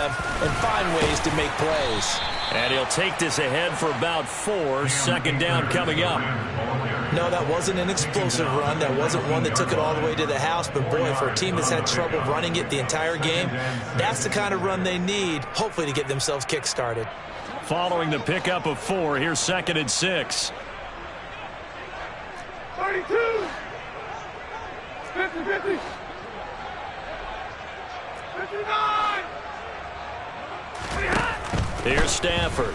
and find ways to make plays. And he'll take this ahead for about 4. Second down coming up. No, that wasn't an explosive run. That wasn't one that took it all the way to the house. But, boy, for a team that's had trouble running it the entire game, that's the kind of run they need, hopefully, to get themselves kick-started. Following the pickup of 4, here's 2nd and 6. 32. 50, 50. 59. Here's Stafford.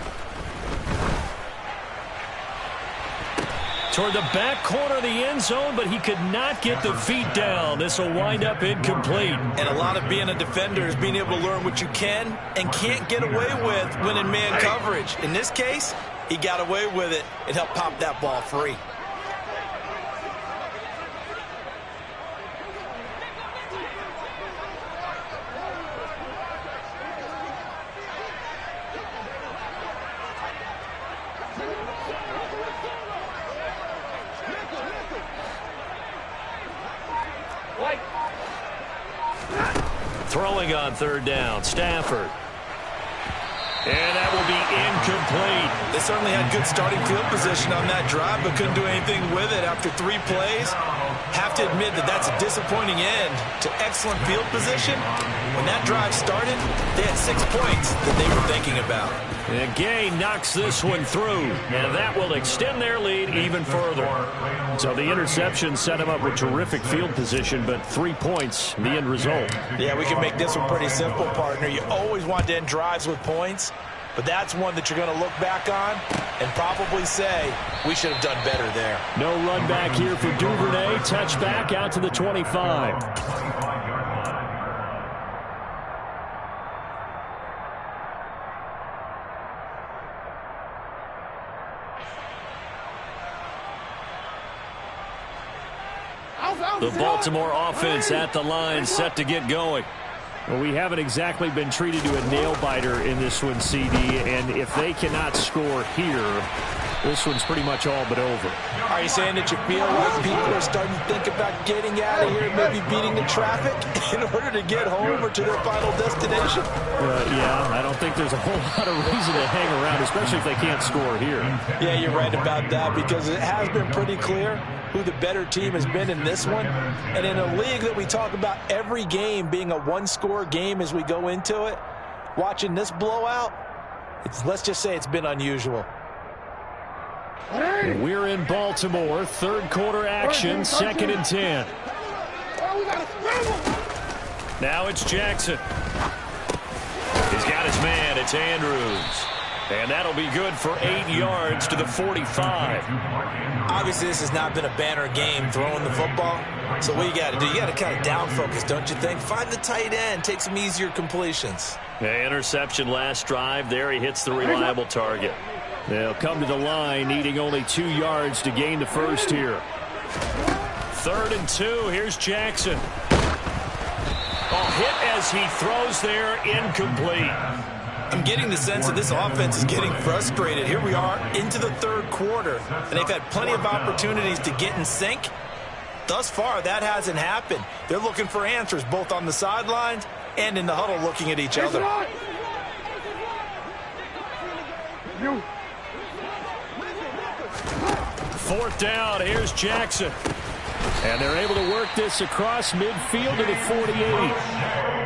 Toward the back corner of the end zone, but he could not get the feet down. This will wind up incomplete. And a lot of being a defender is being able to learn what you can and can't get away with when in man coverage. In this case, he got away with it and helped pop that ball free. Throwing on 3rd down, Stafford. And that will be incomplete. They certainly had good starting field position on that drive, but couldn't do anything with it after 3 plays. Have to admit that that's a disappointing end to excellent field position. When that drive started, they had 6 points that they were thinking about. And Gay knocks this one through, and that will extend their lead even further. So the interception set him up with terrific field position, but 3 points, the end result. Yeah, we can make this one pretty simple, partner. You always want to end drives with points, but that's one that you're going to look back on and probably say, we should have done better there. No run back here for Duvernay. Touchback out to the 25. The Baltimore offense at the line, set to get going. Well, we haven't exactly been treated to a nail-biter in this one, CD, and if they cannot score here, this one's pretty much all but over. Are you saying that you feel like people are starting to think about getting out of here, maybe beating the traffic in order to get home or to their final destination? Yeah, I don't think there's a whole lot of reason to hang around, especially if they can't score here. Yeah, you're right about that, because it has been pretty clear who the better team has been in this one. And in a league that we talk about every game being a one-score game as we go into it, watching this blowout, let's just say it's been unusual. We're in Baltimore, 3rd quarter action, 2nd and 10. Now it's Jackson. He's got his man, it's Andrews. And that'll be good for 8 yards to the 45. Obviously, this has not been a banner game throwing the football. So what you got to do, you got to kind of down focus, don't you think? Find the tight end, take some easier completions. The interception last drive. There he hits the reliable target. They'll come to the line, needing only 2 yards to gain the first here. 3rd and 2. Here's Jackson. Hit as he throws there, incomplete. I'm getting the sense that this offense is getting frustrated. Here we are into the 3rd quarter, and they've had plenty of opportunities to get in sync. Thus far, that hasn't happened. They're looking for answers both on the sidelines and in the huddle looking at each other. Fourth down, here's Jackson. And they're able to work this across midfield to the 48.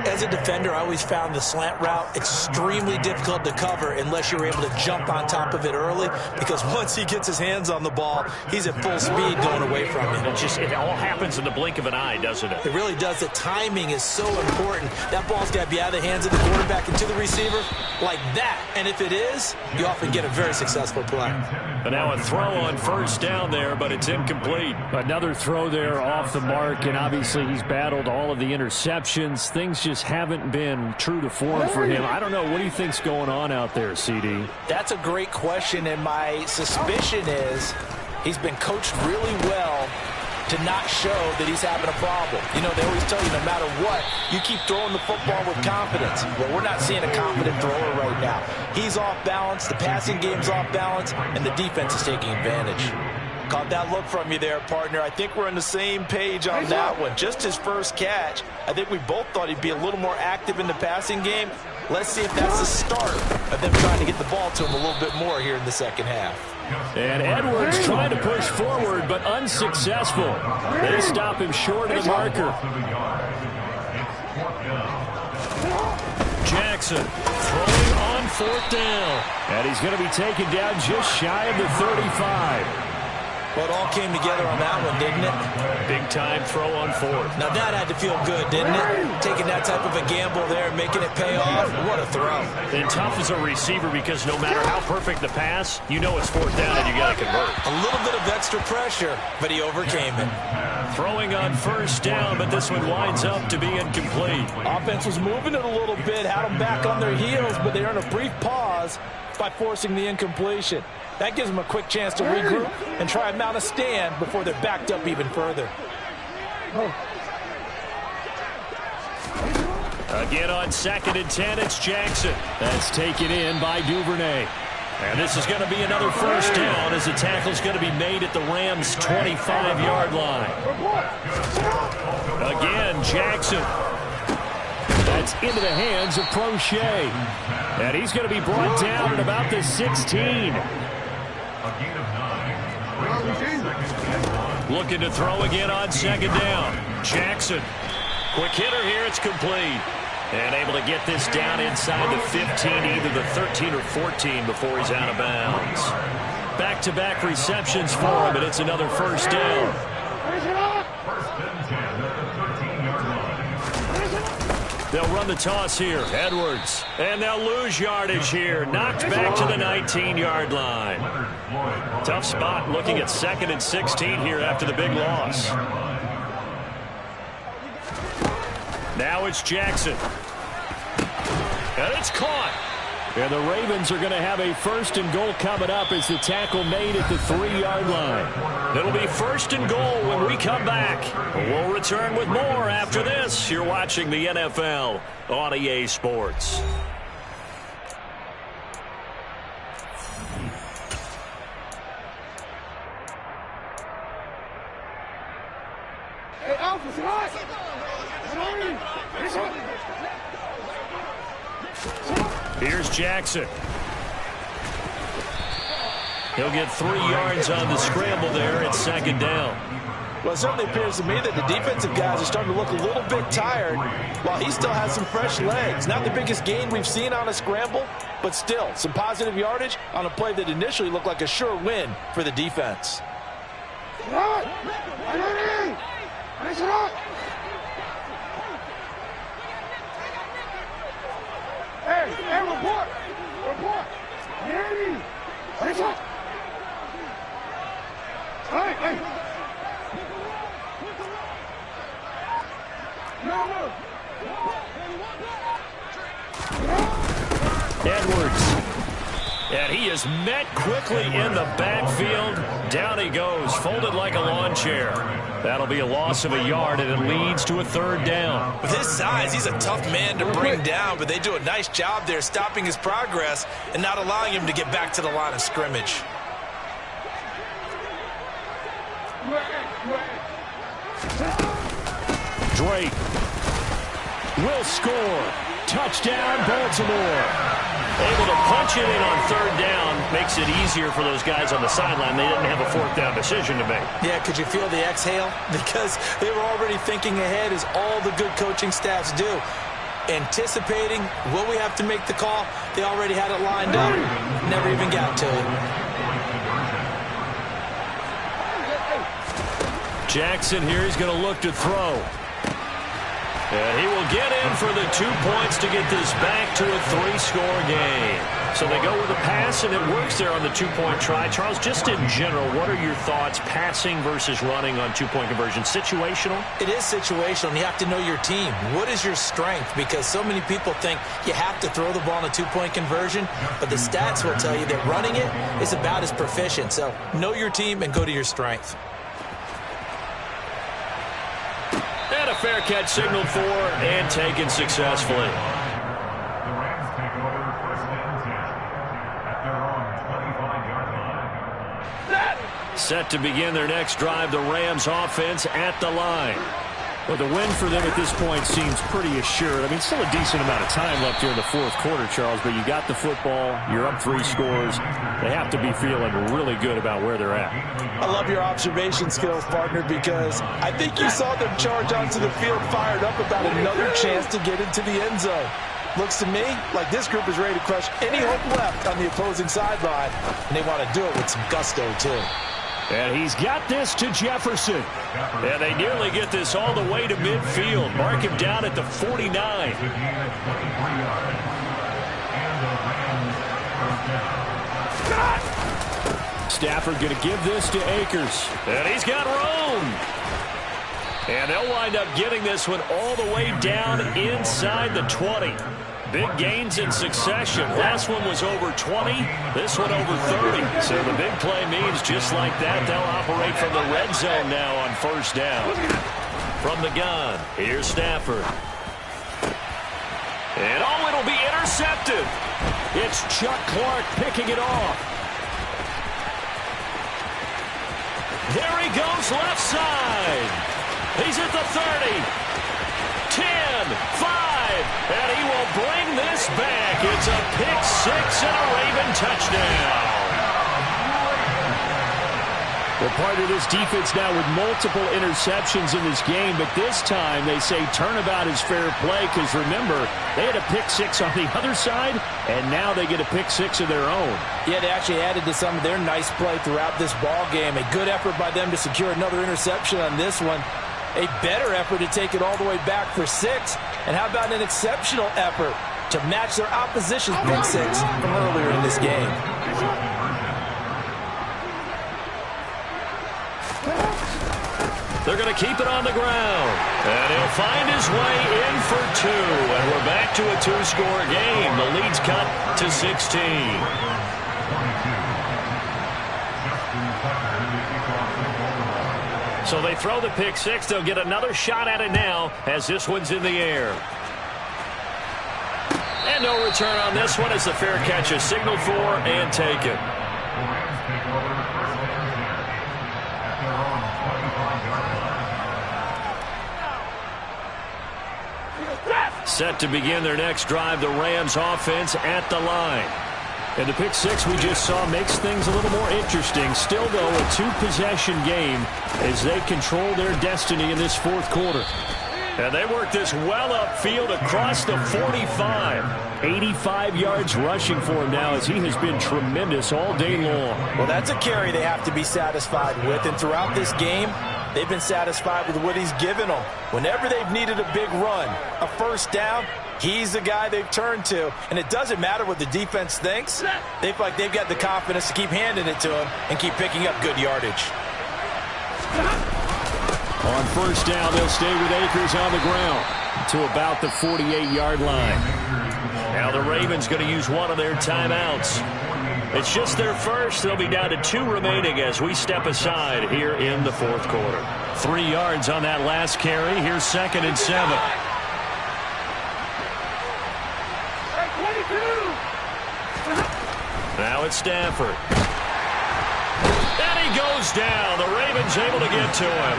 As a defender, I always found the slant route extremely difficult to cover unless you're able to jump on top of it early, because once he gets his hands on the ball, he's at full speed going away from him. It all happens in the blink of an eye, doesn't it? It really does. The timing is so important. That ball's got to be out of the hands of the quarterback and to the receiver like that. And if it is, you often get a very successful play. And now a throw on 1st down there, but it's incomplete. Another throw there off the mark, and obviously he's battled all of the interceptions. Things just haven't been true to form for him. I don't know. What do you think's going on out there, CD? That's a great question, and my suspicion is he's been coached really well to not show that he's having a problem. You know, they always tell you no matter what, you keep throwing the football with confidence. Well, we're not seeing a confident thrower right now. He's off balance, the passing game's off balance, and the defense is taking advantage. Caught that look from you there, partner. I think we're on the same page on that one. Just his first catch. I think we both thought he'd be a little more active in the passing game. Let's see if that's the start of them trying to get the ball to him a little bit more here in the second half. And Edwards trying to push forward, but unsuccessful. They stop him short of the marker. Jackson throwing on 4th down. And he's going to be taken down just shy of the 35. Well, it all came together on that one, didn't it? Big time throw on 4th. Now that had to feel good, didn't it? Taking that type of a gamble there and making it pay off. What a throw. And tough as a receiver because no matter how perfect the pass, you know it's 4th down and you got to convert. A little bit of extra pressure, but he overcame it. Throwing on 1st down, but this one winds up to be incomplete. Offense was moving it a little bit, had them back on their heels, but they earned a brief pause by forcing the incompletion. That gives them a quick chance to regroup and try and mount a stand before they're backed up even further. Again on 2nd and 10, it's Jackson. That's taken in by Duvernay. And this is going to be another 1st down as the tackle's going to be made at the Rams' 25-yard line. Again, Jackson. That's into the hands of Prochet. And he's going to be brought down at about the 16. Looking to throw again on 2nd down. Jackson. Quick hitter here. It's complete. And able to get this down inside the 15, either the 13 or 14 before he's out of bounds. Back-to-back receptions for him, and it's another 1st down. They'll run the toss here. Edwards. And they'll lose yardage here. Knocked back to the 19-yard line. Tough spot looking at 2nd and 16 here after the big loss. Now it's Jackson. And it's caught. And the Ravens are going to have a 1st and goal coming up as the tackle made at the 3-yard line. It'll be 1st and goal when we come back. We'll return with more after this. You're watching the NFL on EA Sports. Hey, Alpha, it's hot. Here's Jackson. He'll get 3 yards on the scramble there at 2nd down. Well, it certainly appears to me that the defensive guys are starting to look a little bit tired while he still has some fresh legs. Not the biggest gain we've seen on a scramble, but still some positive yardage on a play that initially looked like a sure win for the defense. Hey, report! Report! Danny! Hey! No! Edwards. And he is met quickly in the backfield. Down he goes, folded like a lawn chair. That'll be a loss of a yard, and it leads to a 3rd down. With his size, he's a tough man to bring down, but they do a nice job there stopping his progress and not allowing him to get back to the line of scrimmage. Drake will score. Touchdown, Baltimore. Able to punch it in on 3rd down. Makes it easier for those guys on the sideline. They didn't have a 4th down decision to make. Yeah, could you feel the exhale? Because they were already thinking ahead, as all the good coaching staffs do. Anticipating, will we have to make the call? They already had it lined up. Never even got to it. Jackson here, he's going to look to throw. And he will get in for the 2 points to get this back to a 3-score game. So they go with a pass, and it works there on the 2-point try. Charles, just in general, what are your thoughts passing versus running on 2-point conversion? Situational? It is situational, and you have to know your team. What is your strength? Because so many people think you have to throw the ball in a 2-point conversion, but the stats will tell you that running it is about as proficient. So know your team and go to your strength. And a fair catch signaled for and taken successfully. The Rams take over 1st and 10 at their own 25-yard line. Set to begin their next drive, the Rams offense at the line. Well, the win for them at this point seems pretty assured. I mean, still a decent amount of time left here in the fourth quarter, Charles, but you got the football, you're up 3 scores. They have to be feeling really good about where they're at. I love your observation skills, partner, because I think you saw them charge onto the field fired up about another chance to get into the end zone. Looks to me like this group is ready to crush any hope left on the opposing sideline, and they want to do it with some gusto, too. And he's got this to Jefferson. And they nearly get this all the way to midfield. Mark him down at the 49. Stafford going to give this to Akers. And he's got room. And they'll wind up getting this one all the way down inside the 20. Big gains in succession. Last one was over 20. This one over 30. So the big play means just like that, they'll operate from the red zone now on first down. From the gun, here's Stafford. And oh, it'll be intercepted. It's Chuck Clark picking it off. There he goes left side. He's at the 30. 10, 5. And he will bring this back. It's a pick-6 and a Raven touchdown. Well, part of this defense now with multiple interceptions in this game, but this time they say turnabout is fair play because, remember, they had a pick-6 on the other side, and now they get a pick-6 of their own. Yeah, they actually added to some of their nice play throughout this ball game. A good effort by them to secure another interception on this one. A better effort to take it all the way back for 6. And how about an exceptional effort to match their opposition's pick-6 from earlier in this game? They're going to keep it on the ground. And he'll find his way in for 2. And we're back to a 2-score game. The lead's cut to 16. So they throw the pick-6. They'll get another shot at it now as this one's in the air. And no return on this one as the fair catch is signaled for and taken. Set to begin their next drive, the Rams offense at the line. And the pick-6 we just saw makes things a little more interesting. Still, though, a 2-possession game as they control their destiny in this fourth quarter. And they work this well upfield across the 45. 85 yards rushing for him now as he has been tremendous all day long. Well, that's a carry they have to be satisfied with. And throughout this game, they've been satisfied with what he's given them. Whenever they've needed a big run, a first down, he's the guy they've turned to. And it doesn't matter what the defense thinks. They feel like they've got the confidence to keep handing it to him and keep picking up good yardage. On first down, they'll stay with Akers on the ground to about the 48-yard line. Now the Ravens going to use one of their timeouts. It's just their first. They'll be down to 2 remaining as we step aside here in the fourth quarter. 3 yards on that last carry. Here's 2nd and 7. Now it's Stafford. And he goes down. The Ravens able to get to him.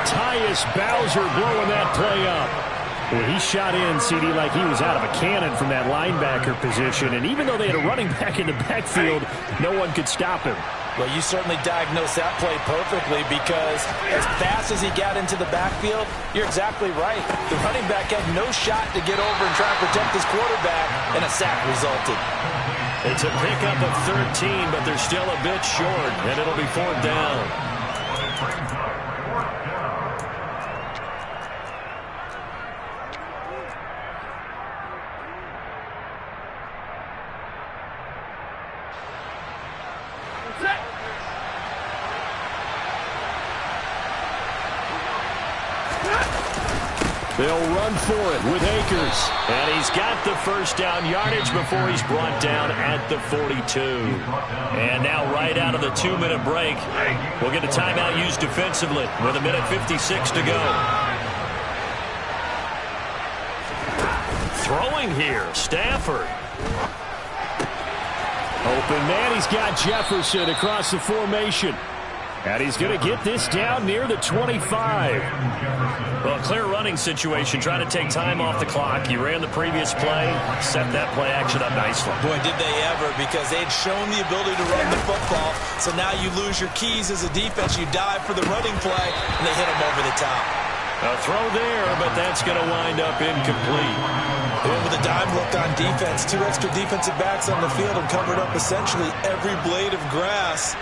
Tyus Bowser blowing that play up. Well, he shot in, CD, like he was out of a cannon from that linebacker position. And even though they had a running back in the backfield, no one could stop him. Well, you certainly diagnosed that play perfectly because as fast as he got into the backfield, you're exactly right. The running back had no shot to get over and try and protect his quarterback, and a sack resulted. It's a pickup of 13, but they're still a bit short, and it'll be 4th down. They'll run for it with Akers. And he's got the first down yardage before he's brought down at the 42. And now right out of the 2-minute break, we'll get a timeout used defensively with 1:56 to go. Throwing here, Stafford. Open man, he's got Jefferson across the formation. And he's going to get this down near the 25. Well, clear running situation, trying to take time off the clock. You ran the previous play, set that play action up nicely. Boy, did they ever, because they'd shown the ability to run the football. So now you lose your keys as a defense. You dive for the running play, and they hit them over the top. A throw there, but that's going to wind up incomplete. And with a dime look on defense, 2 extra defensive backs on the field and covered up essentially every blade of grass.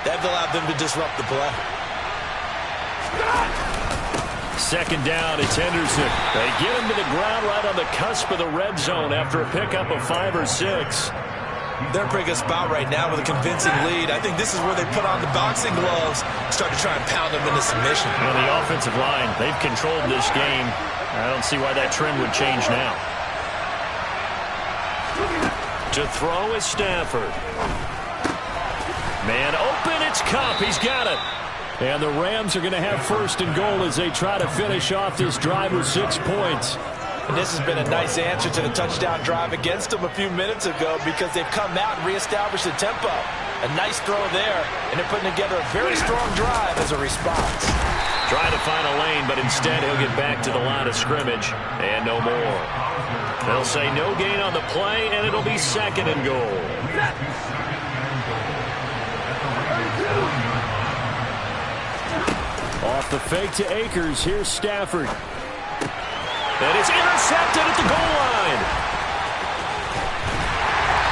That allowed them to disrupt the play. Second down, it's Henderson. They get him to the ground right on the cusp of the red zone after a pickup of 5 or 6. They're in a pretty good spot right now with a convincing lead. I think this is where they put on the boxing gloves, start to try and pound them into submission. On the offensive line, they've controlled this game. I don't see why that trend would change now. To throw is Stafford. Man open, it's Kupp. He's got it. And the Rams are going to have first and goal as they try to finish off this drive with 6 points. And this has been a nice answer to the touchdown drive against them a few minutes ago, because they've come out and reestablished the tempo. A nice throw there, and they're putting together a very strong drive as a response. Trying to find a lane, but instead he'll get back to the line of scrimmage, and no more. They'll say no gain on the play, and it'll be second and goal. Off the fake to Akers, here's Stafford. And it's intercepted at the goal line.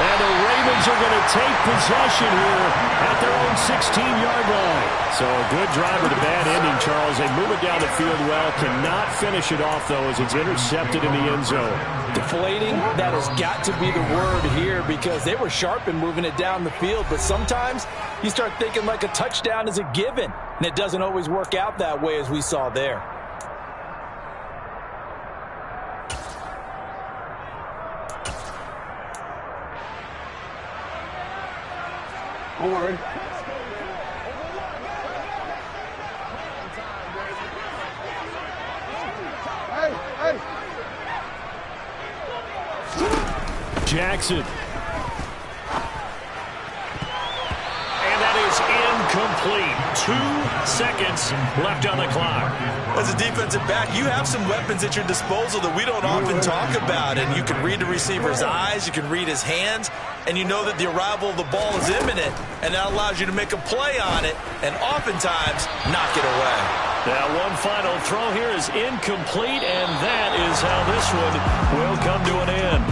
And the Ravens are going to take possession here at their own 16-yard line. So a good drive with a bad ending, Charles. They move it down the field well. Cannot finish it off, though, as it's intercepted in the end zone. Deflating, that has got to be the word here, because they were sharp in moving it down the field. But sometimes you start thinking like a touchdown is a given, and it doesn't always work out that way, as we saw there. Don't worry. Hey. Jackson. And that is incomplete. 2 seconds left on the clock. As a defensive back, you have some weapons at your disposal that we don't often talk about. And you can read the receiver's eyes, you can read his hands, and you know that the arrival of the ball is imminent, and that allows you to make a play on it and oftentimes knock it away. Now one final throw here is incomplete, and that is how this one will come to an end.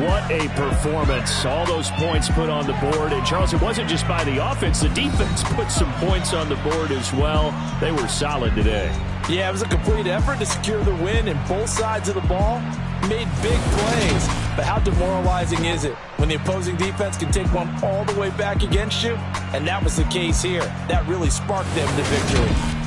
What a performance. All those points put on the board. And, Charles, it wasn't just by the offense. The defense put some points on the board as well. They were solid today. Yeah, it was a complete effort to secure the win, and both sides of the ball made big plays. But how demoralizing is it when the opposing defense can take one all the way back against you? And that was the case here. That really sparked them to victory.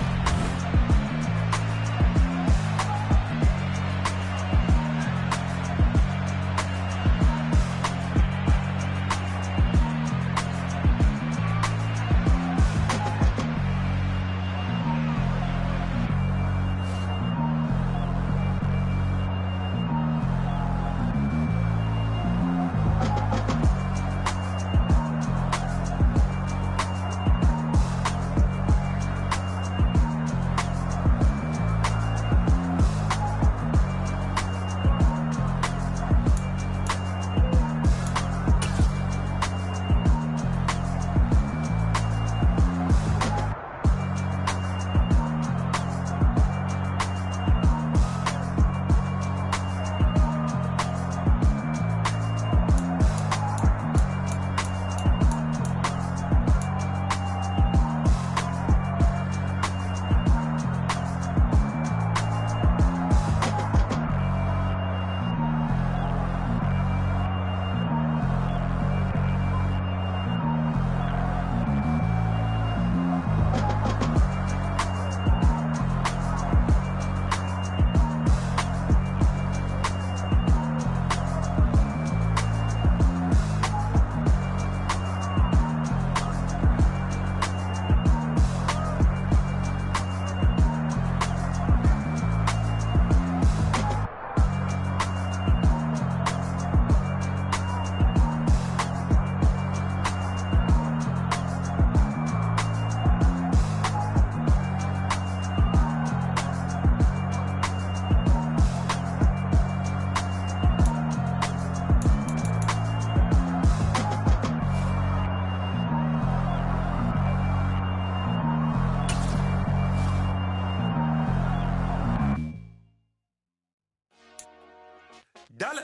Dollar.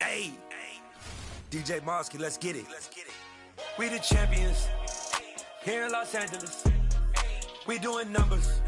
Hey. DJ Mosky, let's get it. We the champions here in Los Angeles. We doing numbers.